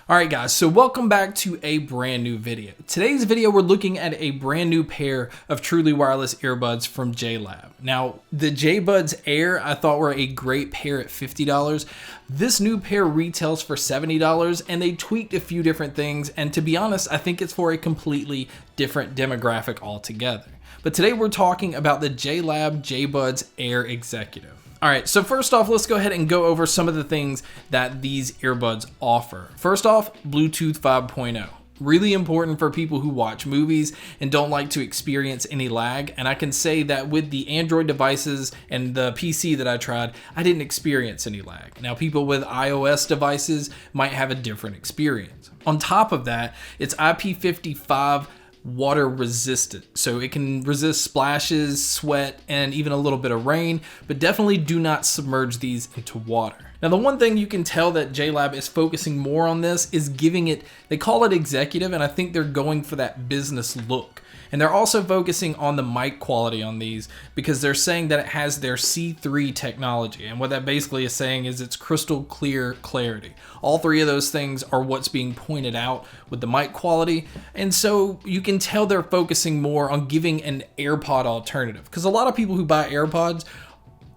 Alright guys, so welcome back to a brand new video. Today's video we're looking at a brand new pair of truly wireless earbuds from JLab. Now the JBuds Air I thought were a great pair at $50. This new pair retails for $70 and they tweaked a few different things, and to be honest I think it's for a completely different demographic altogether. But today we're talking about the JLab JBuds Air Executive. Alright, so first off, let's go ahead and go over some of the things that these earbuds offer. First off, Bluetooth 5.0. Really important for people who watch movies and don't like to experience any lag. And I can say that with the Android devices and the PC that I tried, I didn't experience any lag. Now, people with iOS devices might have a different experience. On top of that, it's IP55 water resistant, so it can resist splashes, sweat, and even a little bit of rain, but definitely do not submerge these into water. Now the one thing you can tell that JLab is focusing more on this is giving it, they call it executive, and I think they're going for that business look. And they're also focusing on the mic quality on these because they're saying that it has their C3 technology. And what that basically is saying is it's crystal clear clarity. All three of those things are what's being pointed out with the mic quality. And so you can tell they're focusing more on giving an AirPod alternative, because a lot of people who buy AirPods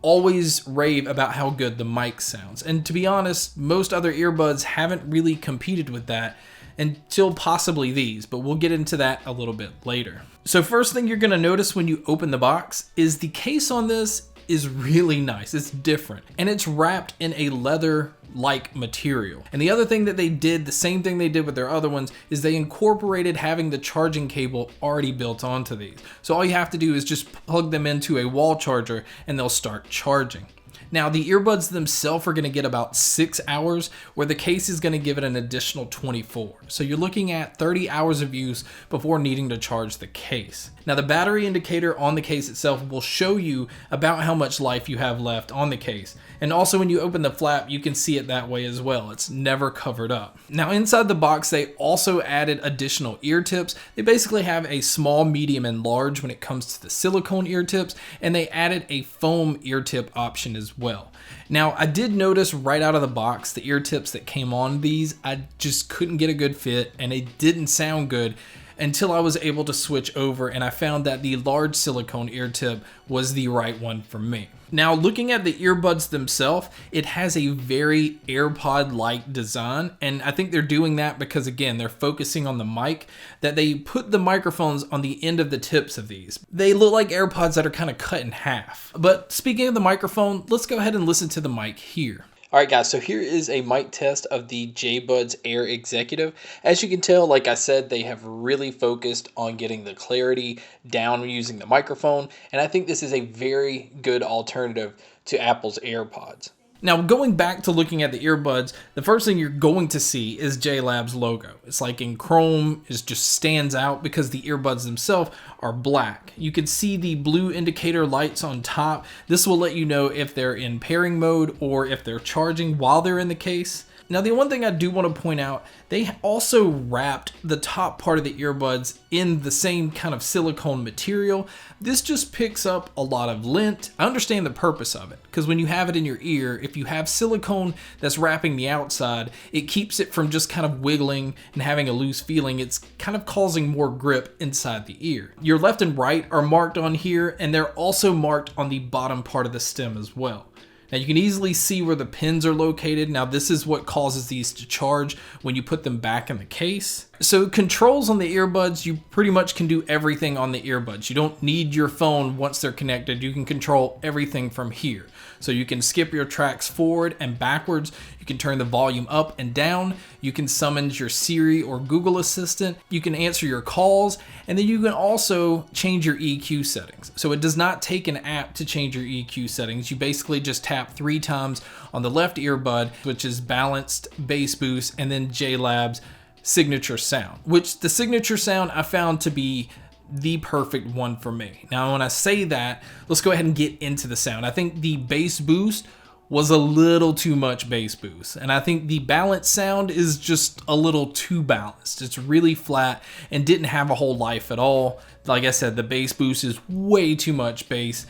always rave about how good the mic sounds. And to be honest, most other earbuds haven't really competed with that until possibly these, but we'll get into that a little bit later. So first thing you're gonna notice when you open the box is the case on this is really nice. It's different and it's wrapped in a leather-like material. And the other thing that they did, the same thing they did with their other ones, is they incorporated having the charging cable already built onto these. So all you have to do is just plug them into a wall charger and they'll start charging. Now the earbuds themselves are going to get about 6 hours, where the case is going to give it an additional 24. So you're looking at 30 hours of use before needing to charge the case. Now the battery indicator on the case itself will show you about how much life you have left on the case. And also when you open the flap, you can see it that way as well. It's never covered up. Now inside the box, they also added additional ear tips. They basically have a small, medium, and large when it comes to the silicone ear tips, and they added a foam ear tip option as well. Now I did notice right out of the box, the ear tips that came on these, I just couldn't get a good fit and it didn't sound good until I was able to switch over, and I found that the large silicone ear tip was the right one for me. Now looking at the earbuds themselves, it has a very AirPod-like design, and I think they're doing that because again, they're focusing on the mic, that they put the microphones on the end of the tips of these. They look like AirPods that are kind of cut in half. But speaking of the microphone, let's go ahead and listen to the mic here. Alright guys, so here is a mic test of the JBuds Air Executive. As you can tell, like I said, they have really focused on getting the clarity down using the microphone, and I think this is a very good alternative to Apple's AirPods. Now going back to looking at the earbuds, the first thing you're going to see is JLab's logo. It's like in chrome, it just stands out because the earbuds themselves are black. You can see the blue indicator lights on top. This will let you know if they're in pairing mode or if they're charging while they're in the case. Now the one thing I do want to point out, they also wrapped the top part of the earbuds in the same kind of silicone material. This just picks up a lot of lint. I understand the purpose of it, because when you have it in your ear, if you have silicone that's wrapping the outside, it keeps it from just kind of wiggling and having a loose feeling. It's kind of causing more grip inside the ear. Your left and right are marked on here, and they're also marked on the bottom part of the stem as well. Now you can easily see where the pins are located. Now this is what causes these to charge when you put them back in the case. So controls on the earbuds, you pretty much can do everything on the earbuds. You don't need your phone once they're connected. You can control everything from here. So you can skip your tracks forward and backwards. You can turn the volume up and down. You can summon your Siri or Google Assistant. You can answer your calls, and then you can also change your EQ settings. So it does not take an app to change your EQ settings. You basically just tap 3 times on the left earbud, which is balanced, bass boost, and then JLab's signature sound, which the signature sound I found to be the perfect one for me. Now when I say that, let's go ahead and get into the sound. I think the bass boost was a little too much bass boost, and I think the balance sound is just a little too balanced. It's really flat and didn't have a whole life at all. Like I said, the bass boost is way too much bass,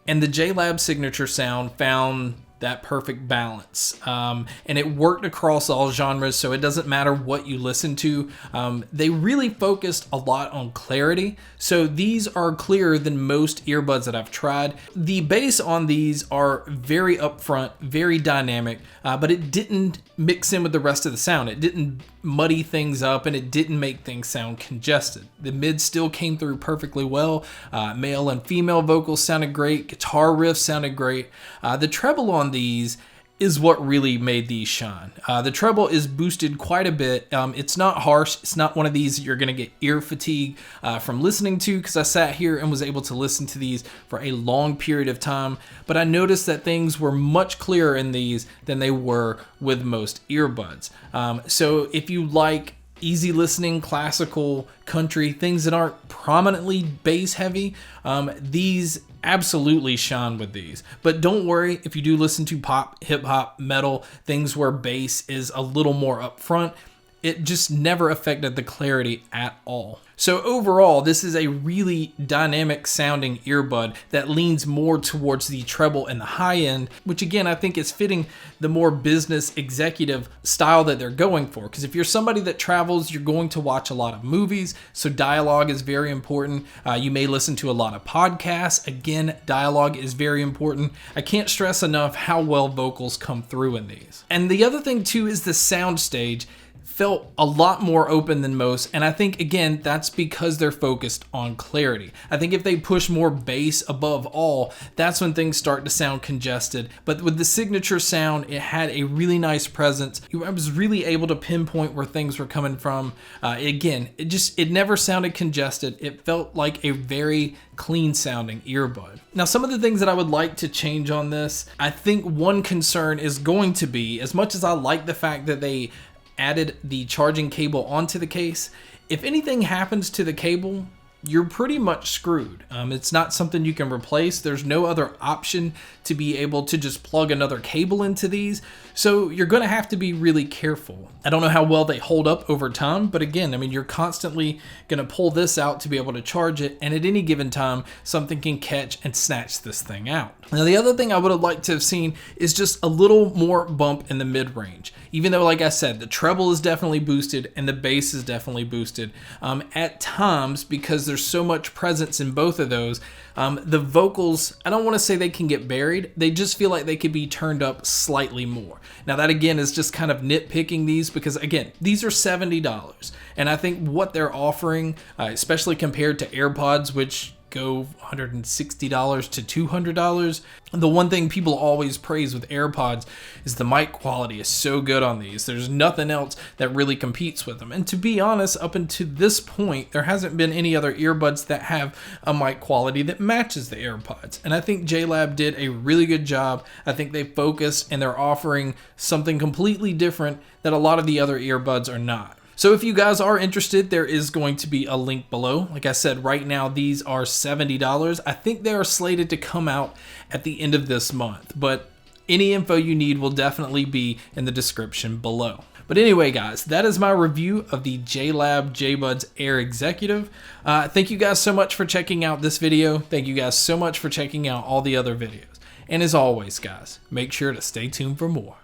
and the JLab signature sound found that perfect balance. And it worked across all genres, so it doesn't matter what you listen to. They really focused a lot on clarity, so these are clearer than most earbuds that I've tried. The bass on these are very upfront, very dynamic, but it didn't mix in with the rest of the sound. It didn't muddy things up, and it didn't make things sound congested. The mid still came through perfectly well. Male and female vocals sounded great. Guitar riffs sounded great. The treble on these is what really made these shine. The treble is boosted quite a bit. It's not harsh. It's not one of these that you're gonna get ear fatigue from listening to, because I sat here and was able to listen to these for a long period of time, but I noticed that things were much clearer in these than they were with most earbuds. So if you like easy listening, classical, country, things that aren't prominently bass heavy, these absolutely shine with these. But don't worry if you do listen to pop, hip hop, metal, things where bass is a little more upfront, it just never affected the clarity at all. So overall, this is a really dynamic sounding earbud that leans more towards the treble and the high end, which again, I think is fitting the more business executive style that they're going for. Because if you're somebody that travels, you're going to watch a lot of movies, so dialogue is very important. You may listen to a lot of podcasts. Again, dialogue is very important. I can't stress enough how well vocals come through in these. And the other thing too is the sound stage felt a lot more open than most, and I think again that's because they're focused on clarity. I think if they push more bass above all, that's when things start to sound congested. But with the signature sound, it had a really nice presence. I was really able to pinpoint where things were coming from. Again, it never sounded congested. It felt like a very clean sounding earbud. Now, some of the things that I would like to change on this, I think one concern is going to be, as much as I like the fact that they added the charging cable onto the case, if anything happens to the cable, you're pretty much screwed. It's not something you can replace. There's no other option to be able to just plug another cable into these. So you're gonna have to be really careful. I don't know how well they hold up over time, but again, I mean, you're constantly gonna pull this out to be able to charge it, and at any given time, something can catch and snatch this thing out. Now, the other thing I would have liked to have seen is just a little more bump in the mid-range. Even though, like I said, the treble is definitely boosted and the bass is definitely boosted. At times, because there's so much presence in both of those, the vocals, I don't want to say they can get buried, they just feel like they could be turned up slightly more. Now that again is just kind of nitpicking these, because again, these are $70, and I think what they're offering, especially compared to AirPods, which go $160 to $200. The one thing people always praise with AirPods is the mic quality is so good on these. There's nothing else that really competes with them. And to be honest, up until this point, there hasn't been any other earbuds that have a mic quality that matches the AirPods. And I think JLab did a really good job. I think they focused and they're offering something completely different that a lot of the other earbuds are not. So if you guys are interested, there is going to be a link below. Like I said, right now these are $70. I think they are slated to come out at the end of this month, but any info you need will definitely be in the description below. But anyway, guys, that is my review of the JLab JBuds Air Executive. Thank you guys so much for checking out this video. Thank you guys so much for checking out all the other videos. And as always, guys, make sure to stay tuned for more.